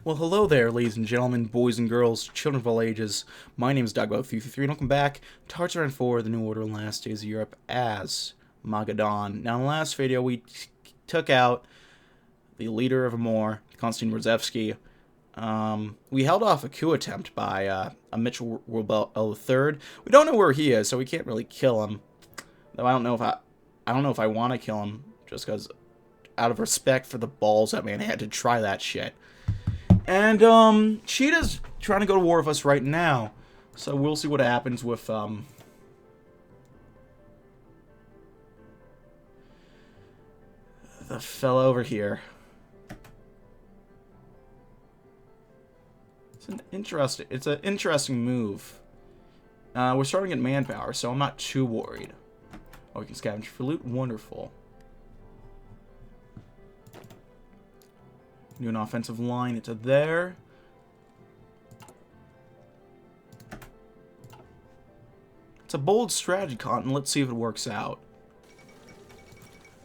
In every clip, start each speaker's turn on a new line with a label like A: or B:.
A: Well, hello there, ladies and gentlemen, boys and girls, children of all ages. My name is DB333, and welcome back to Hearts Around 4, The New Order and Last Days of Europe as Magadan. Now, in the last video, we took out the leader of Amor, Konstantin Radzevsky. We held off a coup attempt by a Mitchell Rebel III. We don't know where he is, so we can't really kill him. Though I don't know if I want to kill him, just because, out of respect for the balls that man had to try that shit. And, Cheetah's trying to go to war with us right now. So we'll see what happens with, the fella over here. It's an interesting move. We're starting at manpower, so I'm not too worried. Oh, we can scavenge for loot. Wonderful. Do an offensive line into there. It's a bold strategy, Cotton. Let's see if it works out.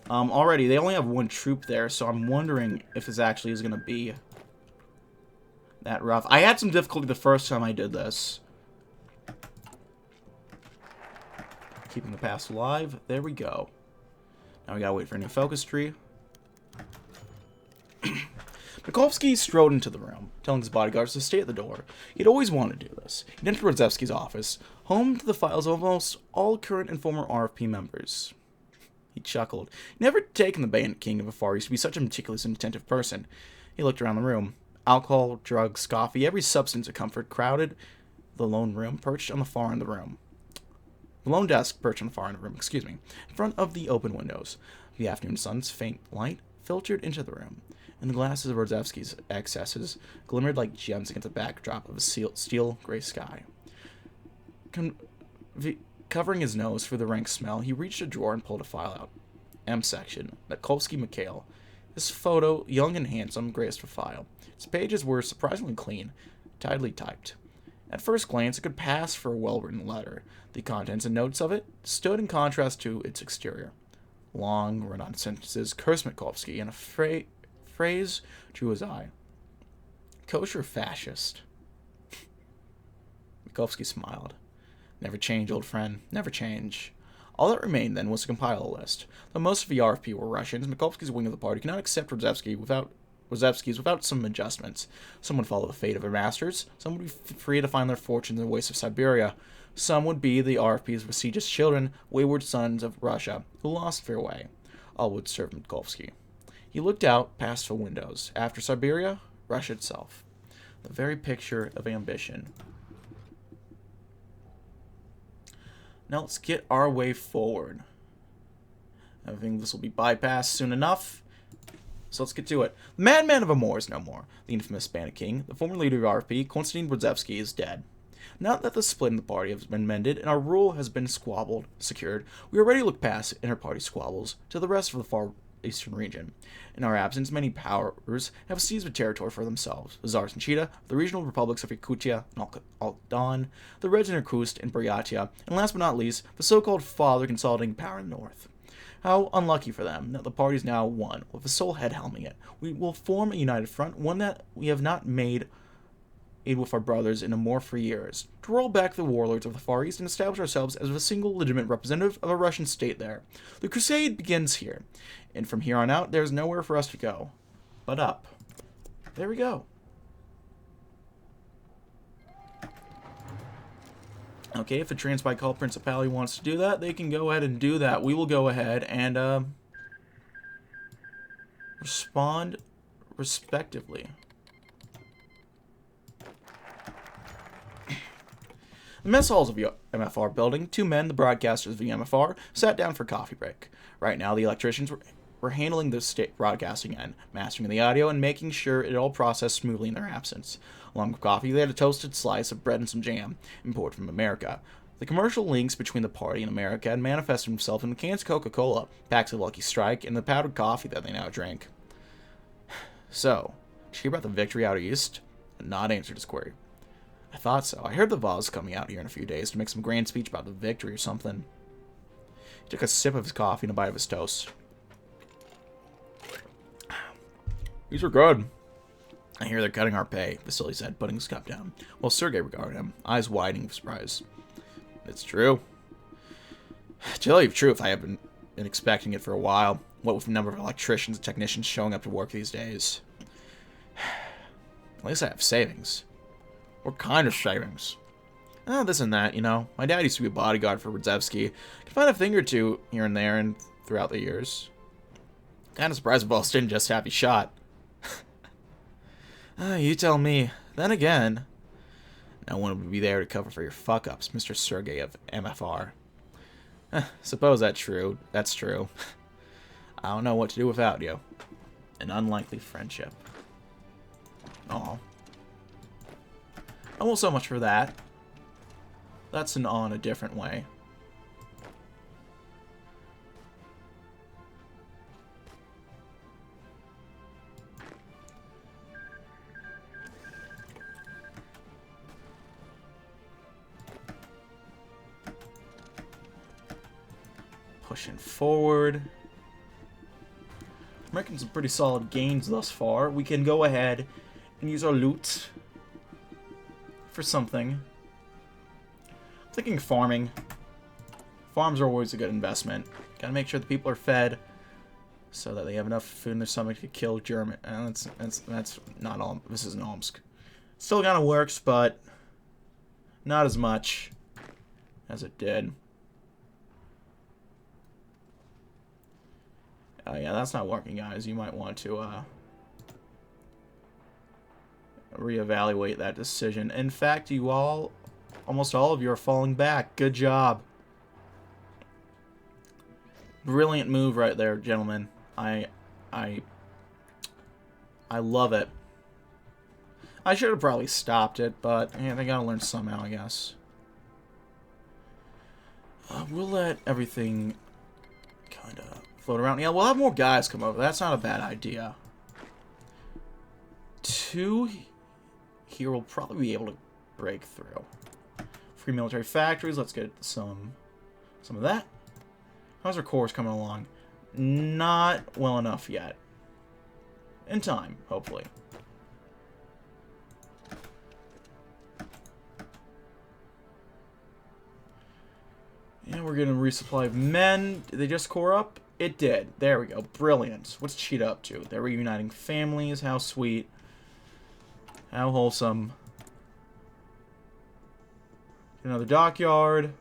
A: Already, they only have one troop there, so I'm wondering if this actually is going to be that rough. I had some difficulty the first time I did this. Keeping the pass alive. There we go. Now we gotta wait for a new focus tree. Mikulski strode into the room, telling his bodyguards to stay at the door. He'd always wanted to do this. He'd entered Radzevsky's office, home to the files of almost all current and former RFP members. He chuckled. He'd never taken the Bandit King of the Far East to be such a meticulous and attentive person. He looked around the room. Alcohol, drugs, coffee, every substance of comfort crowded the lone room, perched on the far end of the room. The lone desk perched on the far end of the room, in front of the open windows. The afternoon sun's faint light filtered into the room, and the glasses of Radzevsky's excesses glimmered like gems against the backdrop of a steel gray sky. Covering his nose for the rank smell, he reached a drawer and pulled a file out. M section, Mikulski Mikhail. His photo, young and handsome, graced the file. Its pages were surprisingly clean, tidily typed. At first glance, it could pass for a well-written letter. The contents and notes of it stood in contrast to its exterior. Long, run-on sentences cursed Mikulski, and a phrase drew his eye. Kosher fascist. Mikulski smiled. Never change, old friend. Never change. All that remained, then, was to compile a list. Though most of the RFP were Russians, Mikulski's wing of the party could not accept Radzevsky's without some adjustments. Some would follow the fate of their masters. Some would be free to find their fortunes in the wastes of Siberia. Some would be the RFP's prestigious children, wayward sons of Russia, who lost their way. All would serve Mikulski. He looked out past the windows. After Siberia, Russia itself. The very picture of ambition. Now let's get our way forward. I think this will be bypassed soon enough. So let's get to it. The madman of Amor is no more. The infamous Bandit King, the former leader of RFP, Konstantin Radzevsky, is dead. Now that the split in the party has been mended and our rule has been secured, we are ready to look past inter-party squabbles to the rest of the far eastern region. In our absence, many powers have seized the territory for themselves. The Tsars and Cheetah, the regional republics of Yakutia and Aldan, the Reds in Irkutsk and Buryatia, and last but not least, the so-called father consolidating power in the north. How unlucky for them that the party is now one, with a sole head helming it. We will form a united front, one that we have not made with our brothers in Amor for years, to roll back the warlords of the Far East and establish ourselves as a single legitimate representative of a Russian state there. The crusade begins here, and from here on out, there is nowhere for us to go but up. There we go. Okay, if the Transbaikal Principality wants to do that, they can go ahead and do that. We will go ahead and respond respectively. The mess halls of the MFR building, two men, the broadcasters of the MFR, sat down for coffee break. Right now, the electricians were handling the state broadcasting end, mastering the audio, and making sure it all processed smoothly in their absence. Along with coffee, they had a toasted slice of bread and some jam, imported from America. The commercial links between the party and America had manifested themselves in the cans of Coca-Cola, packs of Lucky Strike, and the powdered coffee that they now drank. So, did you hear about the victory out east? Nod answered his query. I thought so. I heard the Vaz coming out here in a few days to make some grand speech about the victory or something. He took a sip of his coffee and a bite of his toast. These are good. I hear they're cutting our pay, Vasily said, putting his cup down, while Sergei regarded him, eyes widening with surprise. It's true. To tell you the truth, I have been expecting it for a while. What with the number of electricians and technicians showing up to work these days. At least I have savings. What kind of savings? This and that, you know. My dad used to be a bodyguard for Radzevsky. Could find a thing or two here and there and throughout the years. Kind of surprised Boss didn't just have you shot. You tell me. Then again, no one would be there to cover for your fuck-ups, Mr. Sergei of MFR. Suppose that's true. That's true. I don't know what to do without you. An unlikely friendship. Aw. Oh, well, so much for that. That's an awe in a different way. Pushing forward. We're making some pretty solid gains thus far. We can go ahead and use our loot for something. I'm thinking farming. Farms are always a good investment. Gotta make sure the people are fed so that they have enough food in their stomach to kill German. And that's not all. This isn't Omsk. Still kind of works, but not as much as it did. Yeah, that's not working, guys. You might want to reevaluate that decision. In fact, you all, almost all of you, are falling back. Good job. Brilliant move right there, gentlemen. I love it. I should have probably stopped it, but yeah, they gotta learn somehow, I guess. We'll let everything kind of float around. Yeah, we'll have more guys come over. That's not a bad idea. 2 here will probably be able to break through. Free military factories. Let's get some of that. How's our cores coming along? Not well enough yet. In time, hopefully. Yeah, we're getting a resupply of men. Did they just core up? It did. There we go. Brilliant. What's Cheetah up to? They're reuniting families. How sweet. How wholesome. Another dockyard.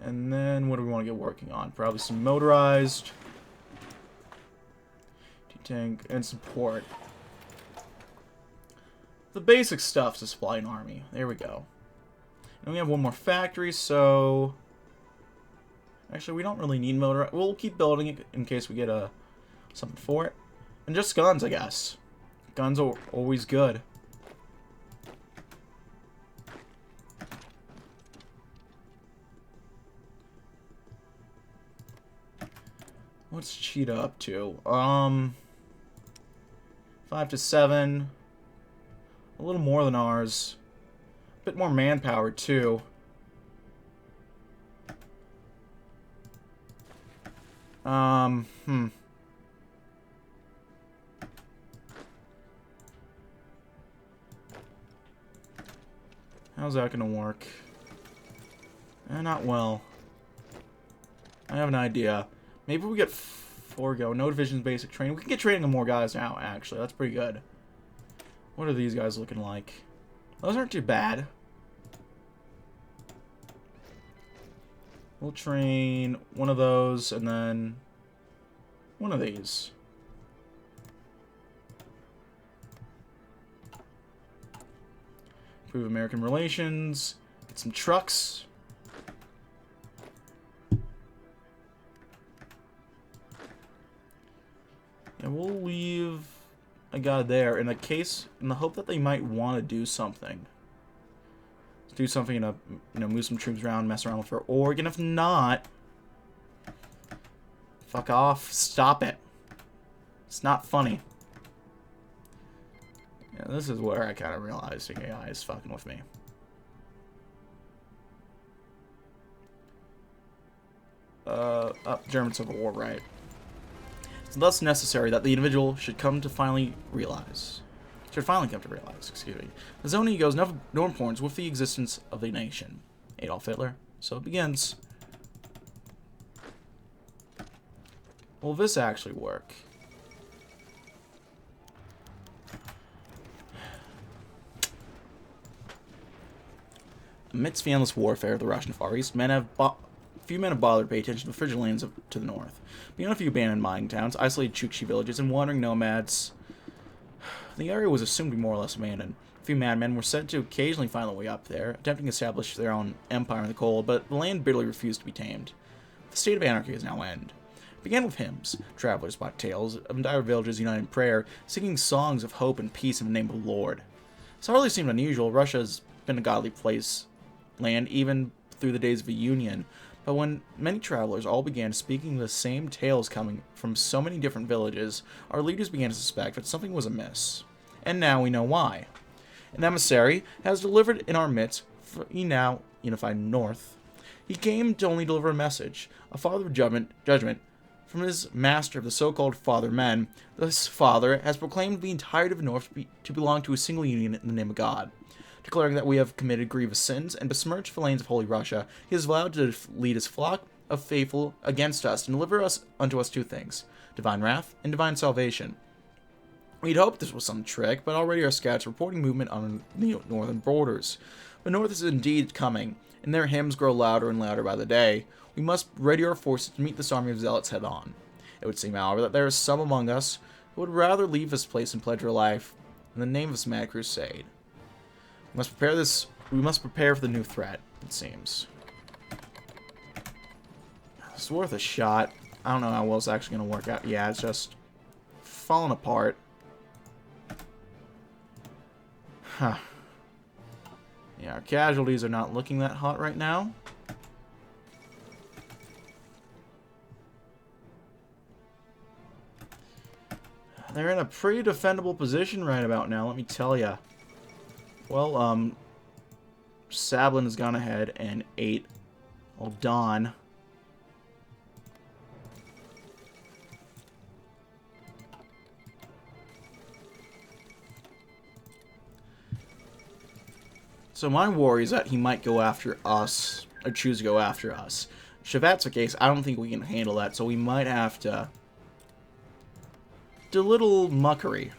A: And then what do we want to get working on? Probably some motorized. Tank and support. The basic stuff to supply an army. There we go. And we have one more factory, so... Actually, we don't really need motor. We'll keep building it in case we get something for it. And just guns, I guess. Guns are always good. What's Cheetah up to? 5 to 7. A little more than ours. A bit more manpower, too. How's that gonna work? Not well. I have an idea. Maybe we get 4 go. No divisions, basic training. We can get training on more guys now, actually. That's pretty good. What are these guys looking like? Those aren't too bad. We'll train one of those and then one of these. Improve American relations. Get some trucks. And we'll leave a guy there in the hope that they might want to do something. Do something to, move some troops around, mess around with her Oregon. If not, fuck off. Stop it. It's not funny. Yeah, this is where I kind of realized the AI is fucking with me. German Civil War, right. It's thus necessary that the individual should come to finally realize. should finally come to realize, his own egos no importance with the existence of the nation. Adolf Hitler. So it begins. Will this actually work? Amidst the endless warfare of the Russian Far East, few men have bothered to pay attention to the frigid lands to the north. Beyond a few abandoned mining towns, isolated Chukchi villages, and wandering nomads, the area was assumed to be more or less abandoned. A few madmen were said to occasionally find their way up there, attempting to establish their own empire in the cold, but the land bitterly refused to be tamed. The state of anarchy has now ended. It began with hymns. Travelers brought tales of entire villages united in prayer, singing songs of hope and peace in the name of the Lord. This hardly seemed unusual. Russia has been a godly land even through the days of the Union, but when many travelers all began speaking the same tales coming from so many different villages, our leaders began to suspect that something was amiss. And now we know why. An emissary has delivered in our midst for the now unified North. He came to only deliver a message, a father of judgment from his master of the so-called father men. This father has proclaimed the entirety of the North to belong to a single union in the name of God. Declaring that we have committed grievous sins and besmirched the lands of Holy Russia, he has vowed to lead his flock of faithful against us and deliver unto us two things, divine wrath and divine salvation. We'd hoped this was some trick, but already our scouts are reporting movement on the northern borders. The North is indeed coming, and their hymns grow louder and louder by the day. We must ready our forces to meet this army of zealots head on. It would seem, however, that there is some among us who would rather leave this place and pledge their life in the name of this mad crusade. We must prepare for the new threat, it seems. It's worth a shot. I don't know how well it's actually going to work out. Yeah, it's just falling apart. Huh. Yeah, our casualties are not looking that hot right now. They're in a pretty defendable position right about now, let me tell ya. Well, Sablin has gone ahead and ate old Don. So my worry is that he might go after us, or choose to go after us. If that's the case, I don't think we can handle that, so we might have to do a little muckery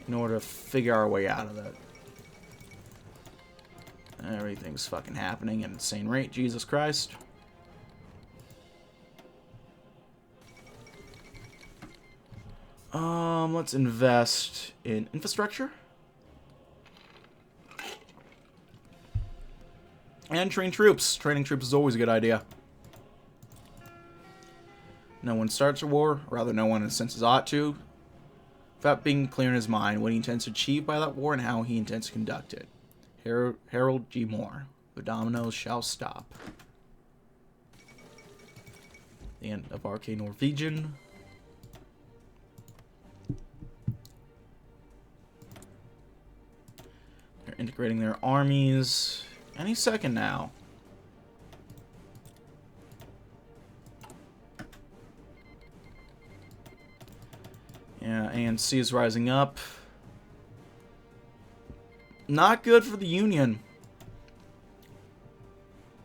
A: in order to figure our way out of it. Everything's fucking happening at an insane rate, Jesus Christ. Let's invest in infrastructure. And train troops. Training troops is always a good idea. No one starts a war, or rather no one in a sense ought to, without being clear in his mind what he intends to achieve by that war and how he intends to conduct it. Harold G. Moore. The dominoes shall stop. The end of RK Norwegian. They're integrating their armies any second now. Yeah, ANC is rising up. Not good for the Union.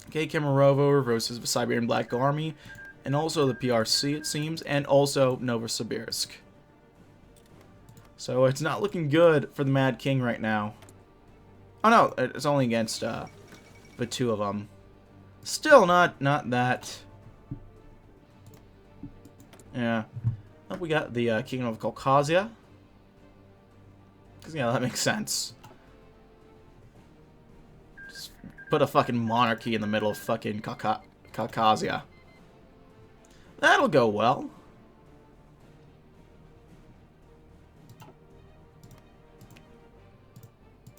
A: Okay, Kemerovo versus the Siberian Black Army, and also the PRC, it seems, and also Novosibirsk. So it's not looking good for the Mad King right now. Oh no, it's only against the two of them. Still not that. Yeah. Oh, we got the Kingdom of Caucasia. Because, yeah, that makes sense. Just put a fucking monarchy in the middle of fucking Caucasia. That'll go well.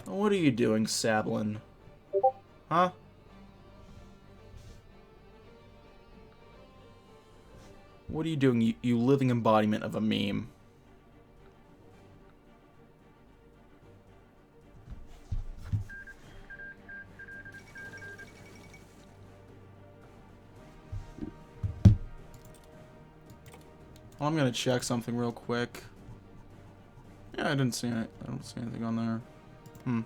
A: What are you doing, Sablin? Huh? What are you doing, you living embodiment of a meme? Well, I'm gonna check something real quick. Yeah, I didn't see it. I don't see anything on there. Hmm.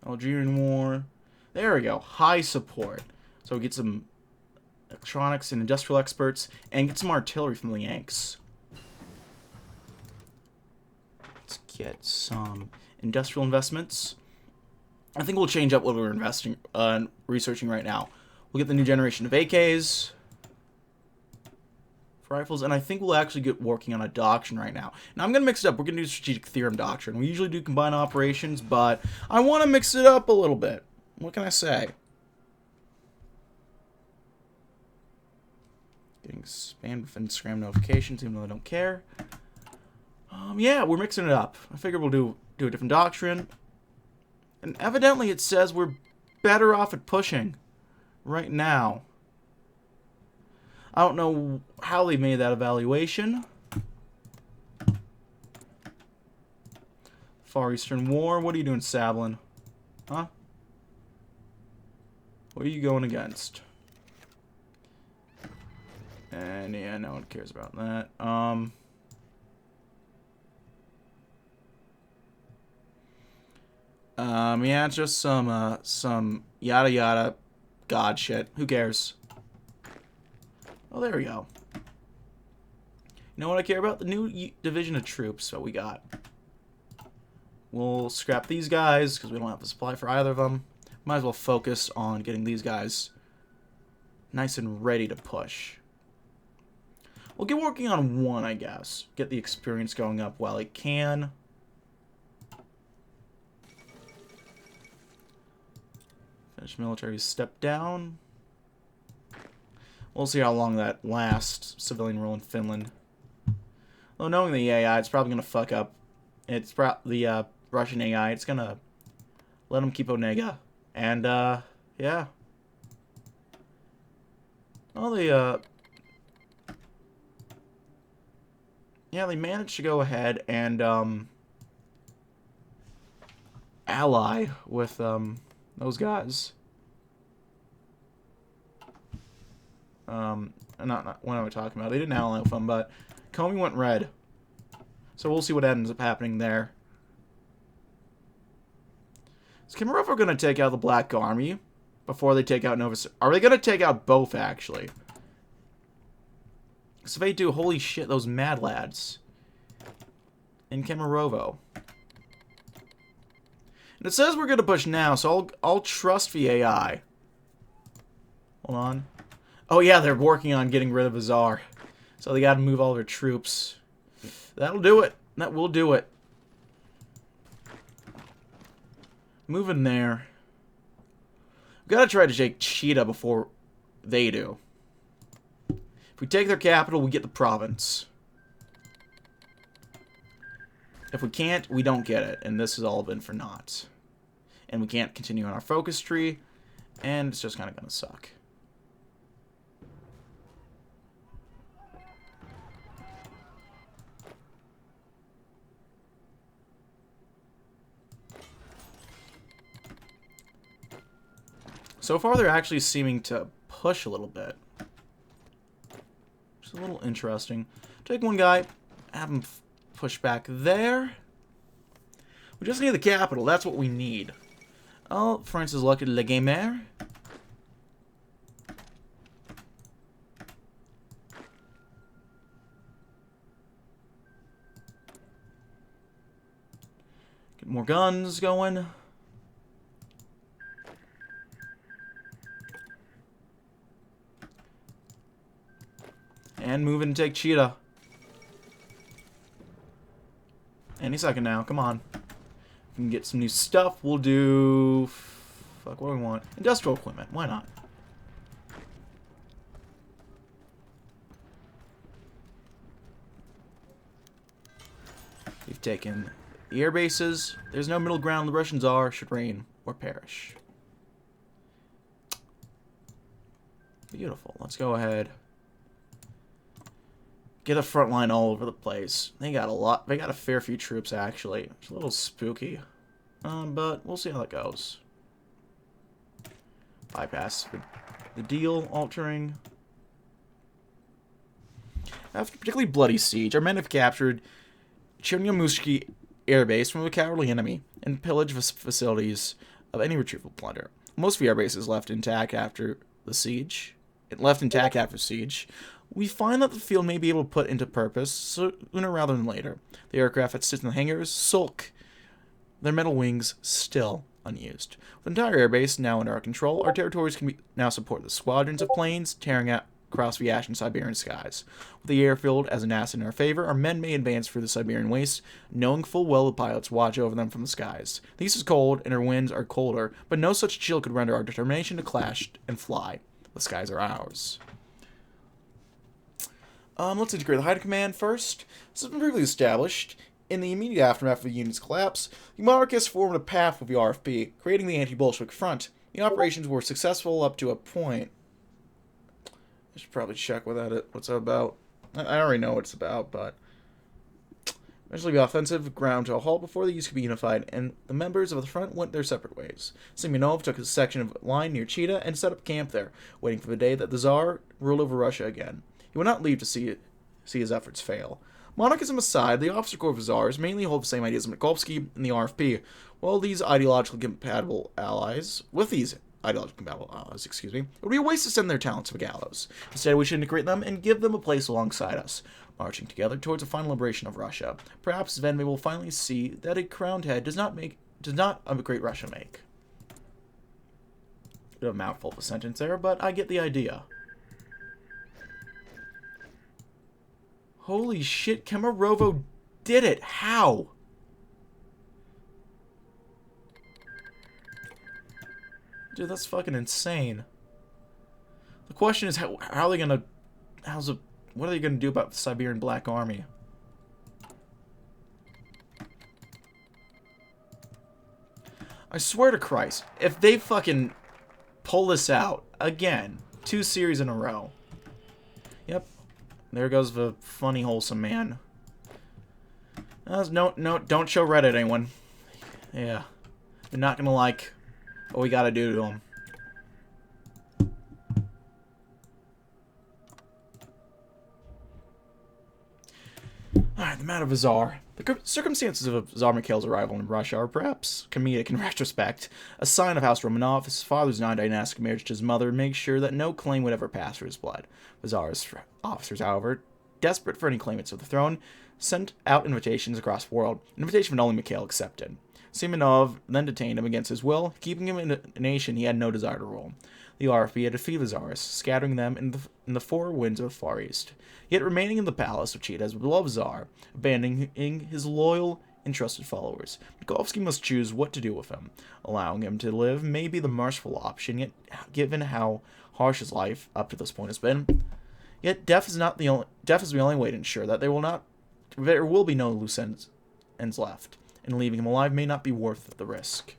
A: Algerian War. There we go. High support. So we get some electronics and industrial experts, and get some artillery from the Yanks. Let's get some industrial investments. I think we'll change up what we're investing, researching right now. We'll get the new generation of AKs, rifles, and I think we'll actually get working on a doctrine right now. Now I'm going to mix it up. We're going to do strategic theorem doctrine. We usually do combined operations, but I want to mix it up a little bit. What can I say? Getting spammed with Instagram notifications, even though I don't care. Yeah, we're mixing it up. I figured we'll do a different doctrine. And evidently it says we're better off at pushing right now. I don't know how they made that evaluation. Far Eastern War. What are you doing, Sablin? Huh? What are you going against? And yeah, no one cares about that. Yeah, it's just some yada yada god shit. Who cares? Oh, there we go. You know what I care about? The new division of troops that we got. We'll scrap these guys because we don't have the supply for either of them. Might as well focus on getting these guys nice and ready to push. We'll get working on one, I guess. Get the experience going up while it can. Finish military step down. We'll see how long that lasts. Civilian rule in Finland. Well, knowing the AI, it's probably going to fuck up. It's the Russian AI. It's going to let them keep Onega. And, yeah. Well, yeah, they managed to go ahead and, ally with, those guys. Not what am I talking about? They didn't ally with them, but Comey went red. So we'll see what ends up happening there. Is Kemerovo going to take out the Black Army before they take out Nova? Are they going to take out both, actually? Because if they do, holy shit, those mad lads. In Kemerovo. And it says we're going to push now, so I'll trust the AI. Hold on. Oh yeah, they're working on getting rid of the Tsar. So they got to move all their troops. That'll do it. That will do it. Move in there. We've got to try to take Cheetah before they do. If we take their capital, we get the province. If we can't, we don't get it. And this has all been for naught. And we can't continue on our focus tree. And it's just kind of going to suck. So far, they're actually seeming to push a little bit. Which is a little interesting. Take one guy, have him push back there. We just need the capital. That's what we need. Oh, France is elected Le Gamer. Get more guns going. And move in and take Cheetah. Any second now. Come on. If we can get some new stuff, we'll do... Fuck, what do we want? Industrial equipment. Why not? We've taken the air bases. There's no middle ground. The Russians should reign or perish. Beautiful. Let's go ahead. Get a front line all over the place. They got a lot. They got a fair few troops, actually. It's a little spooky. But we'll see how that goes. bypass the deal altering. After a particularly bloody siege, our men have captured Chernomorski air base from a cowardly enemy and pillaged facilities of any retrieval plunder. Most of the air bases left intact after the siege. We find that the field may be able to put into purpose sooner rather than later. The aircraft that sit in the hangars sulk, their metal wings still unused. With the entire airbase now under our control, our territories can now support the squadrons of planes tearing across the ashen Siberian skies. With the airfield as an asset in our favor, our men may advance through the Siberian waste, knowing full well the pilots watch over them from the skies. The east is cold, and our winds are colder, but no such chill could render our determination to clash and fly. The skies are ours. Let's integrate the Haida Command first. This has been previously established. In the immediate aftermath of the Union's collapse, the monarchists formed a path with the RFP, creating the anti-Bolshevik front. The operations were successful up to a point. I should probably check what's that about. I already know what it's about, but eventually the offensive ground to a halt before the East could be unified, and the members of the front went their separate ways. Simeonov took a section of line near Chita and set up camp there, waiting for the day that the Tsar ruled over Russia again. He would not leave to see his efforts fail. Monarchism aside, the officer corps of Tsars mainly hold the same ideas as Mikulski and the RFP, while these ideologically compatible allies, it would be a waste to send their talents to the gallows. Instead, we should integrate them and give them a place alongside us, marching together towards a final liberation of Russia. Perhaps then we will finally see that a crowned head does not a great Russia make. Bit of a mouthful of a sentence there, but I get the idea. Holy shit, Kemerovo did it! How? Dude, that's fucking insane. The question is, how are they gonna... what are they gonna do about the Siberian Black Army? I swear to Christ, if they fucking pull this out, again, 2 series in a row. Yep. There goes the funny, wholesome man. No, don't show Reddit, anyone. Yeah. You're not gonna like what we gotta do to him. Alright, the matter of the Tsar. The circumstances of Tsar Mikhail's arrival in Russia are perhaps comedic in retrospect. A sign of House Romanov, his father's non-dynastic marriage to his mother, makes sure that no claim would ever pass for his blood. The Tsar's officers, however, desperate for any claimants of the throne, sent out invitations across the world, an invitation that only Mikhail accepted. Simeonov then detained him against his will, keeping him in a nation he had no desire to rule. The RFP had defeated the Tsars, scattering them in the 4 winds of the Far East, yet remaining in the palace of Chita as a beloved Tsar, abandoning his loyal and trusted followers. Mikulski must choose what to do with him. Allowing him to live may be the merciful option, yet given how harsh his life up to this point has been, yet death is the only way to ensure that there will be no loose ends left, and leaving him alive may not be worth the risk.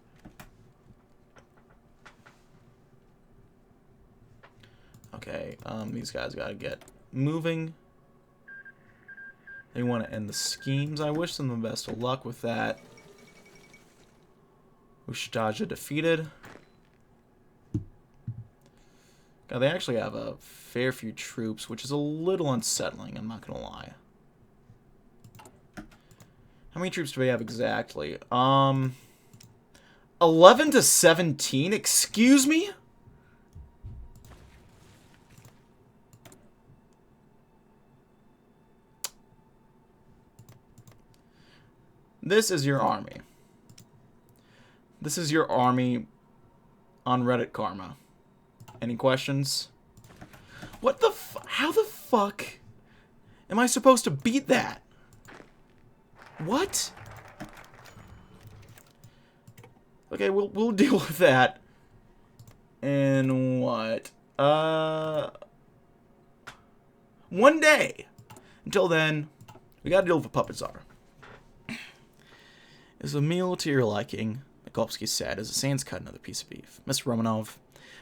A: Okay, these guys gotta get moving. They want to end the schemes. I wish them the best of luck with that. Ushtaja defeated. God, they actually have a fair few troops, which is a little unsettling, I'm not gonna lie. How many troops do they have exactly? 11 to 17? Excuse me? This is your army. This is your army on Reddit Karma. Any questions? What the how the fuck am I supposed to beat that? What? Okay, we'll deal with that. And what? One day. Until then, we gotta deal with the puppet czar. Is a meal to your liking, Mikulski said as Sands cut another piece of beef. Mr. Romanov,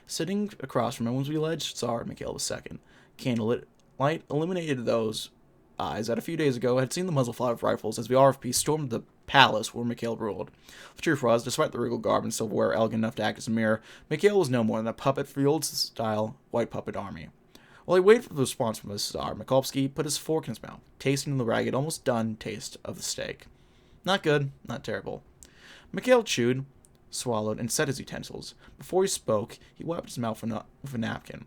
A: sitting across from him was the alleged Tsar Mikhail II. Candlelit light illuminated those eyes that a few days ago had seen the muzzle fly of rifles as the RFP stormed the palace where Mikhail ruled. The truth was, despite the regal garb and silverware elegant enough to act as a mirror, Mikhail was no more than a puppet for the old-style white puppet army. While he waited for the response from the Tsar, Mikolsky put his fork in his mouth, tasting the ragged, almost done taste of the steak. Not good, not terrible. Mikhail chewed, swallowed, and set his utensils. Before he spoke, he wiped his mouth with a napkin.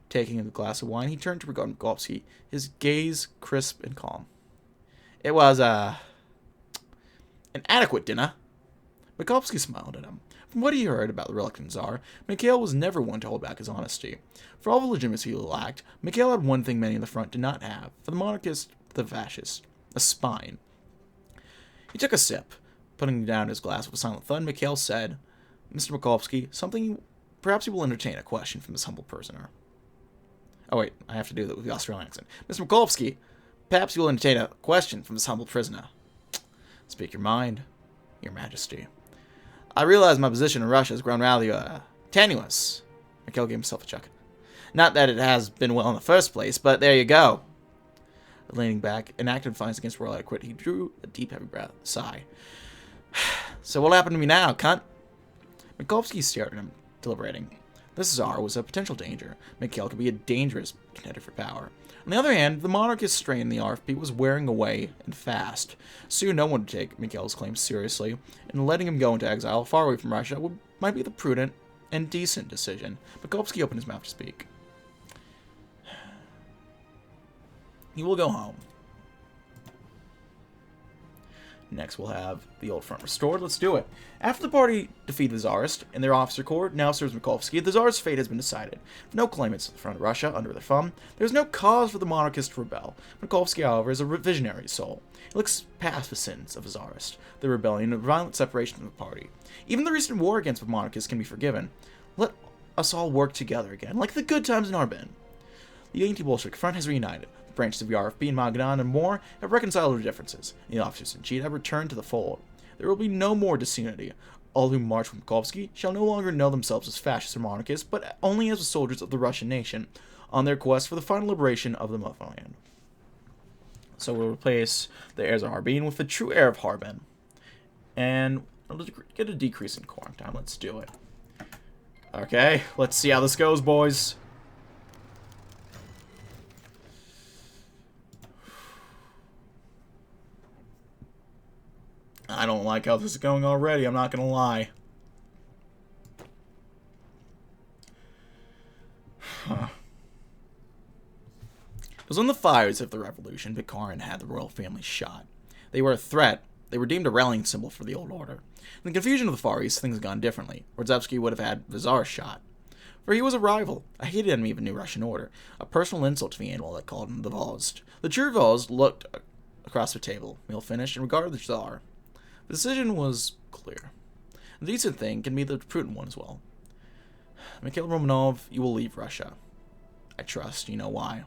A: Taking a glass of wine, he turned to regard Mikolsky, his gaze crisp and calm. It was, an adequate dinner. Mikolsky smiled at him. From what he heard about the reluctant Tsar, Mikhail was never one to hold back his honesty. For all the legitimacy he lacked, Mikhail had one thing many in the front did not have. For the monarchist, the fascist, a spine. He took a sip. Putting down his glass with a silent thud, Mikhail said, Mr. Mikolsky, perhaps you will entertain a question from this humble prisoner. Oh wait, I have to do that with the Australian accent. Mr. Mikolsky, perhaps you will entertain a question from this humble prisoner. Speak your mind, your majesty. I realize my position in Russia has grown rather, tenuous. Mikhail gave himself a chuckle. Not that it has been well in the first place, but there you go. Leaning back, in active defiance against royal etiquette, he drew a deep, heavy sigh. So what'll happen to me now, cunt? Mikolsky stared at him, deliberating. This Tsar was a potential danger. Mikhail could be a dangerous contender for power. On the other hand, the monarchist strain in the RFP was wearing away and fast. Soon no one would take Mikhail's claims seriously, and letting him go into exile far away from Russia might be the prudent and decent decision. Mikolsky opened his mouth to speak. He will go home. Next, we'll have the old front restored. Let's do it. After the party defeated the Tsarist and their officer corps now serves Mikolsky, the Tsar's fate has been decided. With no claimants at the front of Russia under their thumb, there is no cause for the monarchists to rebel. Mikolsky, however, is a visionary soul. He looks past the sins of the Tsarist, the rebellion, and violent separation from the party. Even the recent war against the monarchists can be forgiven. Let us all work together again, like the good times in Arben. The anti-Bolshevik front has reunited. Branches of the RFP and Magadan and more have reconciled their differences. The officers-in-chief have returned to the fold. There will be no more disunity. All who march with Mikolsky shall no longer know themselves as fascists or monarchists, but only as the soldiers of the Russian nation, on their quest for the final liberation of the motherland. So we'll replace the heirs of Harbin with the true heir of Harbin. And we'll get a decrease in quarantine. Let's do it. Okay, let's see how this goes, boys. I don't like how this is going already, I'm not gonna lie. Huh. It was on the fires of the revolution Bukharin had the royal family shot. They were a threat. They were deemed a rallying symbol for the old order. In the confusion of the Far East, things had gone differently. Rodzewski would have had the Tsar shot. For he was a rival, a hated enemy of the new Russian order, a personal insult to the animal that called him the Vozd. The true Vozd looked across the table, meal finished, and regarded the Tsar. The decision was clear. The decent thing can be the prudent one as well. Mikhail Romanov, you will leave Russia. I trust you know why.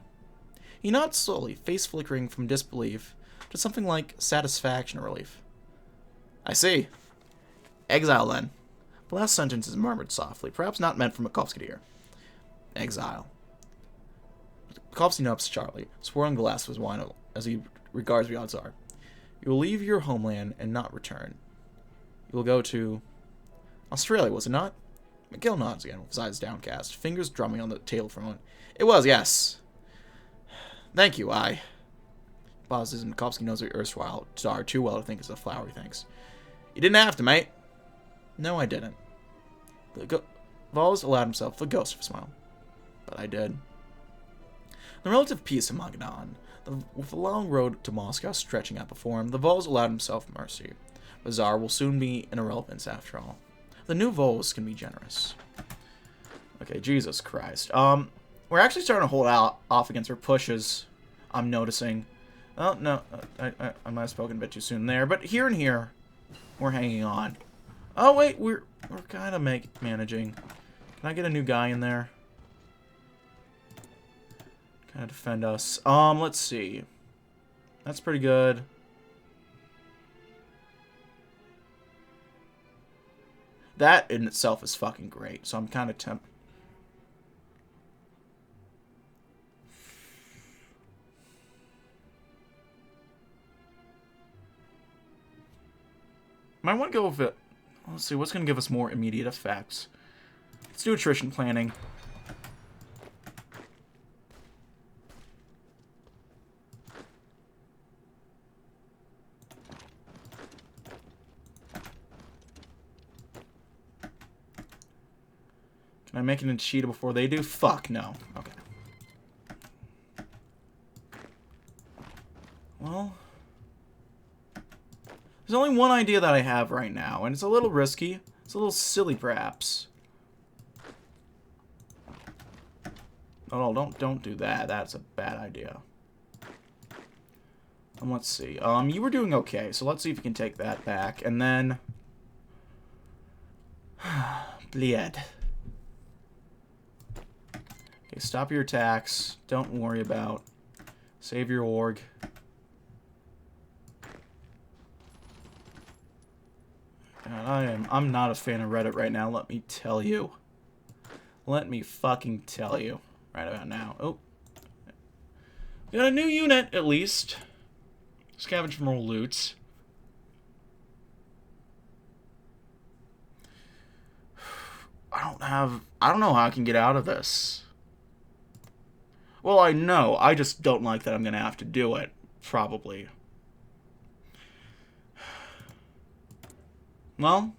A: He nods slowly, face flickering from disbelief to something like satisfaction or relief. I see. Exile, then. The last sentence is murmured softly, perhaps not meant for Mikolsky to hear. Exile. Mikolsky nods sharply, swirling the glass of his wine as he regards the odd Tsar. You will leave your homeland and not return. You will go to Australia, was it not? Mikhail nods again, with his eyes downcast, fingers drumming on the table for a moment. It was, yes. Thank you, I... Pauses, and Mikolsky knows the erstwhile Tsar too well to think it's a flowery thanks. You didn't have to, mate. No, I didn't. Vols allowed himself the ghost of a smile. But I did. The relative peace of Magadan, with the long road to Moscow stretching out before him, the Vols allowed himself mercy. The Tsar will soon be an irrelevance after all. The new Vols can be generous. Okay, Jesus Christ. We're actually starting to hold out off against our pushes, I'm noticing. Oh, no, I might have spoken a bit too soon there, but here and here, we're hanging on. Oh, wait, we're kind of managing. Can I get a new guy in there? Kind of defend us. Let's see. That's pretty good. That in itself is fucking great, so I'm kind of tempted. Might want to go with it. Let's see, what's going to give us more immediate effects? Let's do attrition planning. Can I make it into Cheetah before they do? Fuck, no. Okay. Well, there's only one idea that I have right now, and it's a little risky. It's a little silly, perhaps. Oh, no, don't do that. That's a bad idea. Let's see. You were doing okay, so let's see if you can take that back, and then... Bleed. Okay, stop your attacks. Don't worry about. Save your org. God, I'm not a fan of Reddit right now, let me tell you. Let me fucking tell you. Right about now. Oh. Got a new unit, at least. Scavenge for more loot. I don't know how I can get out of this. Well, I know. I just don't like that I'm going to have to do it. Probably. Well.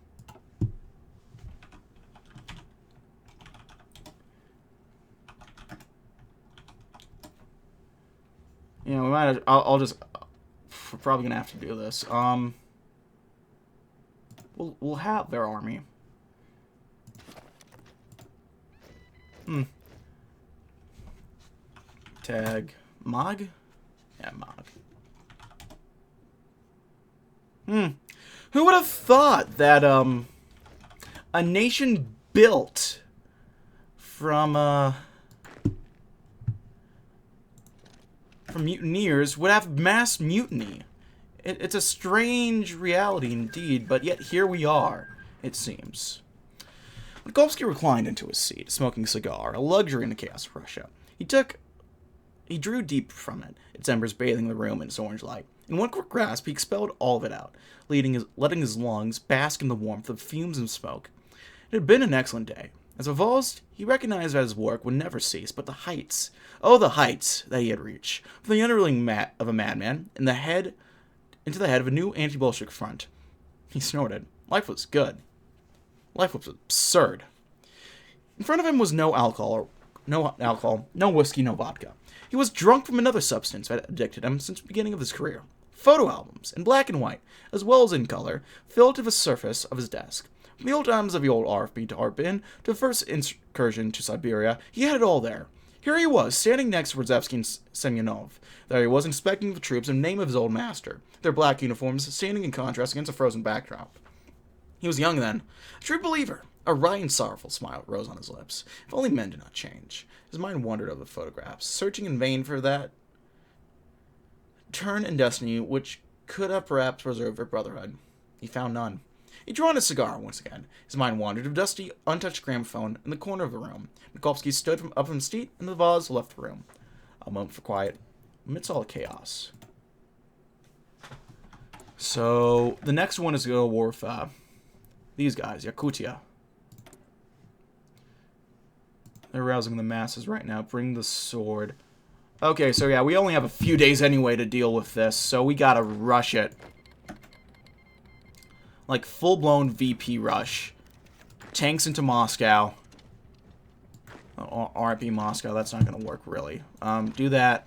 A: You know, we might. I'll just. We're probably going to have to do this. We'll have their army. Tag Mog? Yeah, Mog. Who would have thought that a nation built from mutineers would have mass mutiny? It's a strange reality indeed, but yet here we are, it seems. Mikulski reclined into his seat, smoking a cigar, a luxury in the chaos of Russia. He drew deep from it, its embers bathing the room in its orange light. In one quick grasp, he expelled all of it out, letting his lungs bask in the warmth of fumes and smoke. It had been an excellent day. As a Vost, he recognized that his work would never cease, but the heights, oh, the heights that he had reached, from the underling of a madman, into the head of a new anti-Bolshevik front. He snorted. Life was good. Life was absurd. In front of him was no alcohol, no whiskey, no vodka. He was drunk from another substance that had addicted him since the beginning of his career. Photo albums, in black and white, as well as in color, filled to the surface of his desk. From the old times of the old RFB to Arpin, to the first incursion to Siberia, he had it all there. Here he was, standing next to Radzevsky and Semyonov. There he was, inspecting the troops in the name of his old master, their black uniforms standing in contrast against a frozen backdrop. He was young then, a true believer. A wry and sorrowful smile rose on his lips. If only men did not change. His mind wandered over the photographs, searching in vain for that turn in destiny which could have perhaps preserved their brotherhood. He found none. He drew on his cigar once again. His mind wandered to a dusty, untouched gramophone in the corner of the room. Mikulski stood up from his seat, and the vase left the room. A moment for quiet, amidst all the chaos. So, the next one is to go to war with these guys, Yakutia. They're rousing the masses right now. Bring the sword. Okay, so yeah, we only have a few days anyway to deal with this, so we gotta rush it. Like, full-blown VP rush. Tanks into Moscow. RP Moscow, that's not gonna work, really. Do that.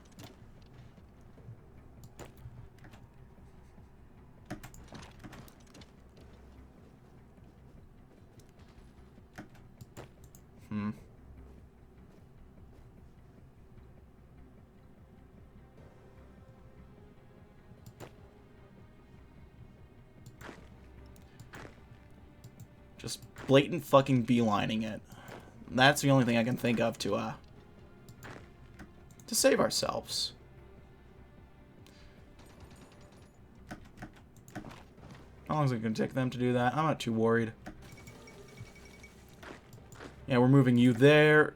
A: Just blatant fucking beelining it. That's the only thing I can think of to save ourselves. How long is it going to take them to do that? I'm not too worried. Yeah, we're moving you there.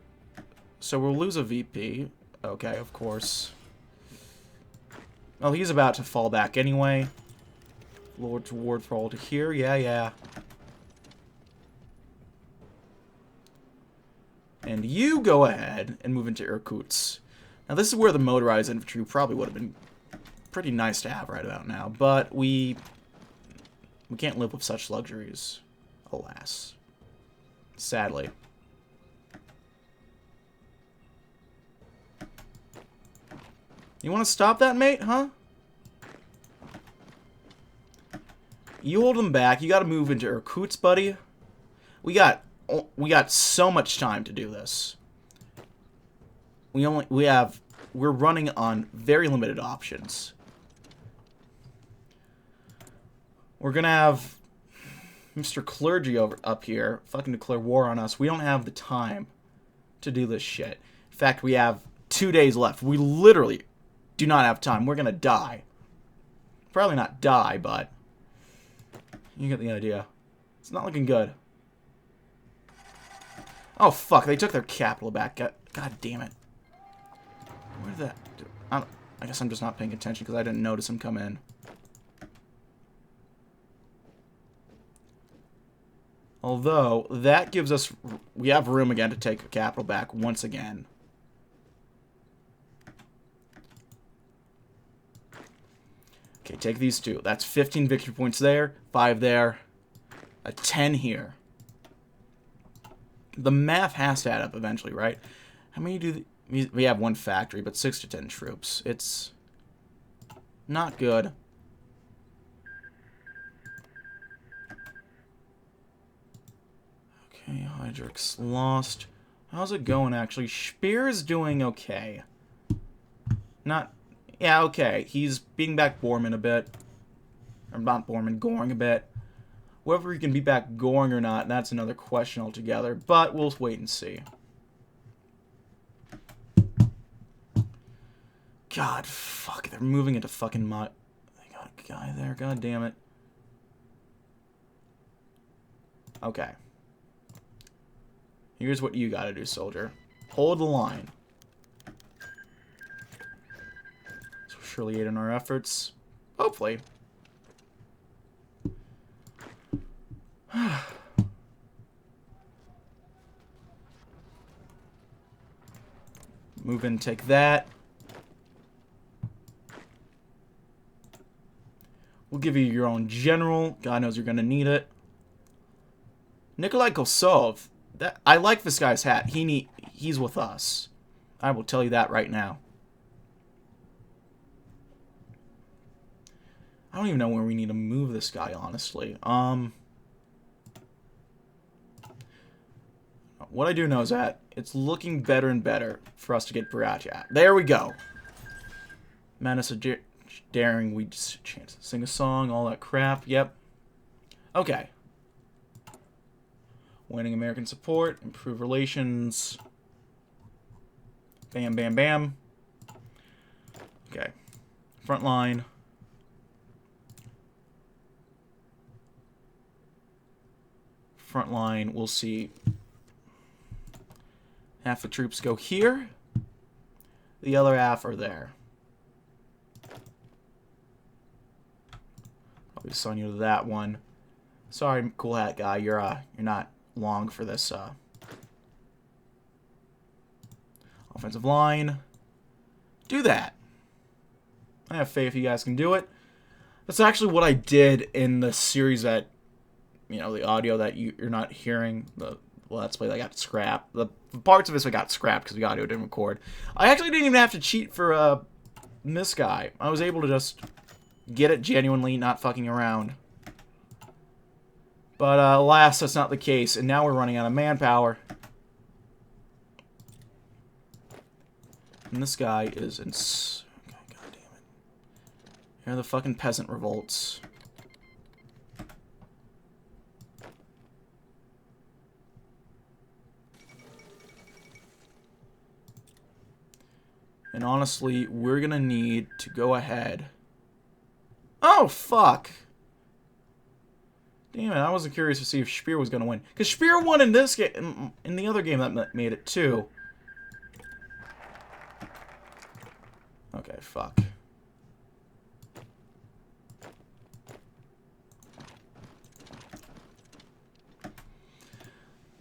A: So we'll lose a VP. Okay, of course. Well, he's about to fall back anyway. Lord's Ward for all to hear. Yeah, yeah. And you go ahead and move into Irkutsk. Now, this is where the motorized infantry probably would have been pretty nice to have right about now, but we can't live with such luxuries, alas. Sadly. You want to stop that, mate, huh? You hold them back. You got to move into Irkutsk, buddy. We got so much time to do this. We're running on very limited options. We're gonna have Mr. Clergy up here fucking declare war on us. We don't have the time to do this shit. In fact, we have 2 days left. We literally do not have time. We're gonna die. Probably not die, but you get the idea. It's not looking good. Oh, fuck. They took their capital back. God damn it. Where did that... I guess I'm just not paying attention because I didn't notice him come in. Although, that gives us... We have room again to take the capital back once again. Okay, take these two. That's 15 victory points there, 5 there, a 10 here. The math has to add up eventually, right? How many do... We have 1 factory, but 6 to 10 troops. It's not good. Okay, Heydrich's lost. How's it going, actually? Speer's doing okay. Not... Yeah, okay. He's beating back Bormann a bit. Or not Bormann, Goring a bit. Whether he can beat back Goring or not, that's another question altogether. But we'll wait and see. God, fuck. They're moving into fucking They got a guy there. God damn it. Okay. Here's what you gotta do, soldier. Hold the line. So surely aid in our efforts. Hopefully. Move in, take that. We'll give you your own general. God knows you're gonna need it. Nikolai Kosov. I like this guy's hat. He's with us. I will tell you that right now. I don't even know where we need to move this guy, honestly. What I do know is that it's looking better and better for us to get Baratia. There we go. Menace of Daring, we just chance to sing a song, all that crap. Yep. Okay. Winning American support, improve relations. Bam, bam, bam. Okay. Front line. Front line, we'll see. Half the troops go here. The other half are there. I'll be assigning you to that one. Sorry, cool hat guy. You're not long for this offensive line. Do that. I have faith you guys can do it. That's actually what I did in the series that, you know, the audio that you're not hearing, the Let's Play that got scrapped. The parts of this that got scrapped because the audio didn't record. I actually didn't even have to cheat for this guy. I was able to just get it genuinely, not fucking around. But alas, that's not the case, and now we're running out of manpower. And this guy is in... God damn it. Here are the fucking peasant revolts. And honestly, we're gonna need to go ahead. Oh, fuck! Damn it, I wasn't curious to see if Speer was gonna win. Because Speer won in this game, in the other game that made it too. Okay, fuck.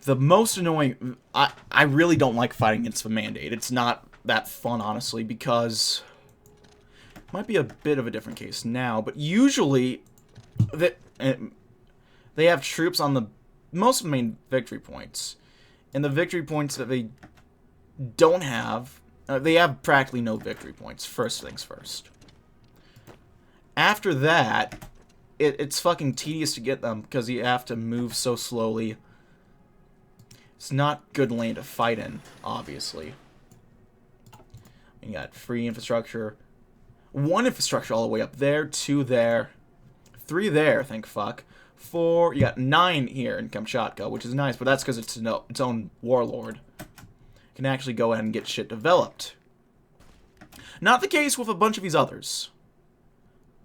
A: The most annoying... I really don't like fighting against the Mandate. It's not that fun, honestly, because... It might be a bit of a different case now, but usually... They have troops on the most of the main victory points. And the victory points that they don't have... they have practically no victory points, first things first. After that, it's fucking tedious to get them, because you have to move so slowly. It's not good land to fight in, obviously. You got free infrastructure. 1 infrastructure all the way up there, 2 there, 3 there, thank fuck. 4, you got 9 here in Kamchatka, which is nice, but that's because it's its own warlord. Can actually go ahead and get shit developed. Not the case with a bunch of these others.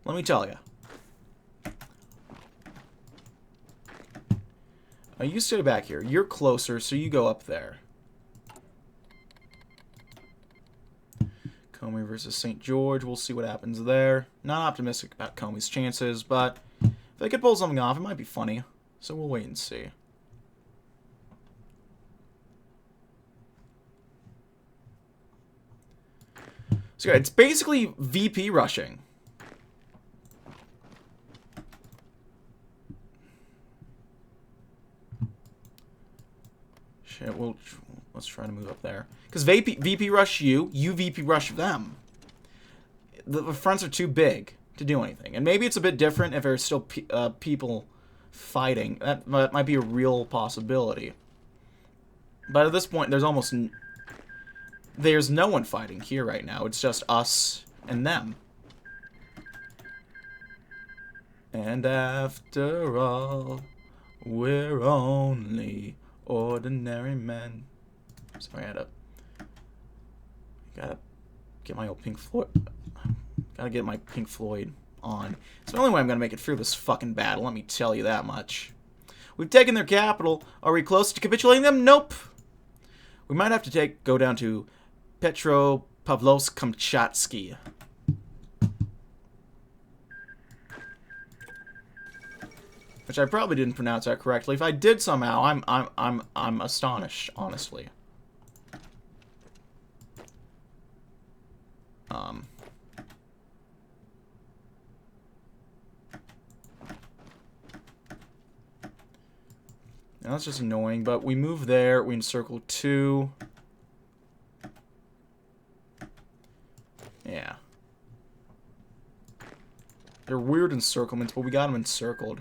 A: Let me tell you. You stay back here. You're closer, so you go up there. Comey versus St. George. We'll see what happens there. Not optimistic about Comey's chances, but if they could pull something off, it might be funny. So we'll wait and see. So yeah, it's basically VP rushing. Shit, let's try to move up there. Because VP rush you VP rush them. The fronts are too big to do anything. And maybe it's a bit different if there's still people fighting. That might be a real possibility. But at this point, there's no one fighting here right now. It's just us and them. And after all, we're only ordinary men. Sorry, I gotta get my old Pink Floyd. Gotta get my Pink Floyd on. It's the only way I'm gonna make it through this fucking battle, let me tell you that much. We've taken their capital. Are we close to capitulating them? Nope. We might have to go down to Petropavlovsk-Kamchatsky. Which I probably didn't pronounce that correctly. If I did somehow, I'm astonished, honestly. Now that's just annoying, but we move there, we encircle 2. Yeah. They're weird encirclements, but we got them encircled.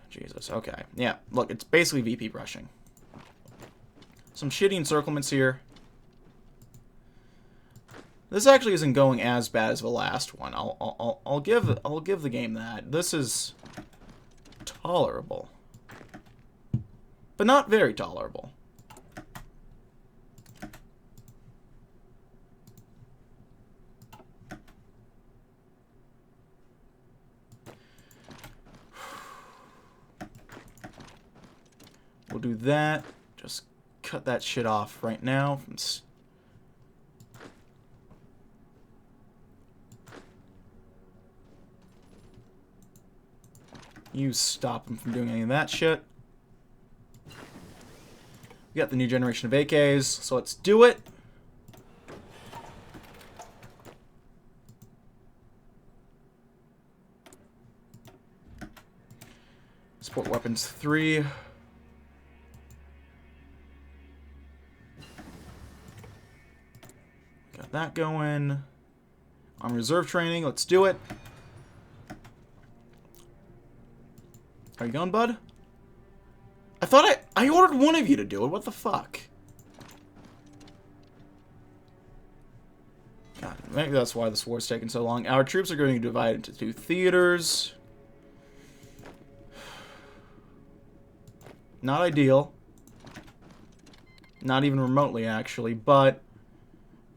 A: Jesus, okay. Yeah, look, it's basically VP rushing. Some shitty encirclements here. This actually isn't going as bad as the last one. I'll give the game that. This is tolerable. But not very tolerable. We'll do that. Just cut that shit off right now. You stop him from doing any of that shit. We got the new generation of AKs, so let's do it. Support weapons 3. Got that going. On reserve training, let's do it. Are you going, bud? I thought I ordered one of you to do it. What the fuck? God, maybe that's why this war's taking so long. Our troops are going to divide into 2 theaters. Not ideal. Not even remotely, actually, but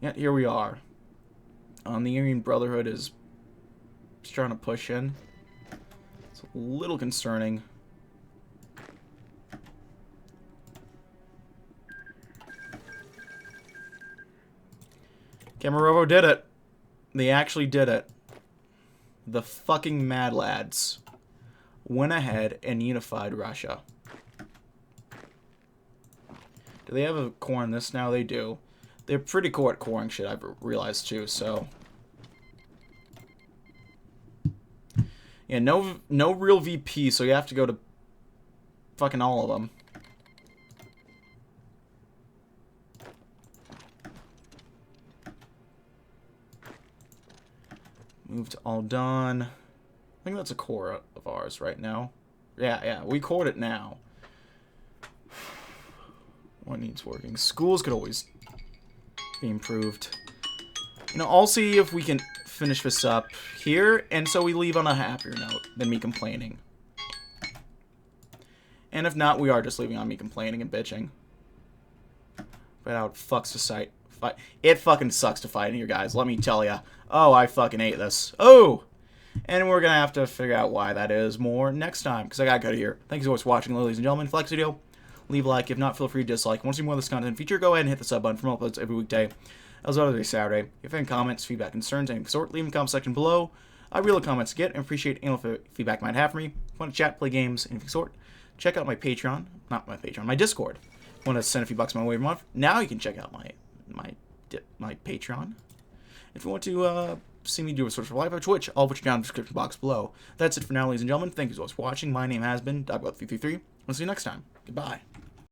A: yet here we are. The Aryan Brotherhood is trying to push in. It's a little concerning. Kemerovo did it. They actually did it. The fucking Mad Lads. went ahead and unified Russia. Do they have a core in this now? They do. They're pretty cool at coring shit, I've realized too, so. Yeah, no real VP, so you have to go to fucking all of them. Move to all done. I think that's a core of ours right now. Yeah, we cored it now. What needs working? Schools could always be improved. You know, I'll see if we can finish this up here, and so we leave on a happier note than me complaining. And if not, we are just leaving on me complaining and bitching. But how it fucks to fight. It fucking sucks to fight in here, guys. Let me tell ya. Oh, I fucking hate this. Oh! And we're gonna have to figure out why that is more next time, because I gotta go here. Thank you so much for watching, ladies and gentlemen. If you like this video, leave a like. If not, feel free to dislike. Want to see more of this content in the future, go ahead and hit the sub button for more uploads every weekday, as well as every Saturday. If you have any comments, feedback, concerns, anything of the sort, leave them in the comment section below. I read all the comments to get and appreciate any feedback you might have for me. If you want to chat, play games, anything of the sort, check out my Patreon. Not my Patreon, my Discord. If you want to send a few bucks my way every month, now you can check out my Patreon. If you want to see me do a sort of live on Twitch, I'll put you down in the description box below. That's it for now, ladies and gentlemen. Thank you so much for watching. My name has been DB333. We'll see you next time. Goodbye.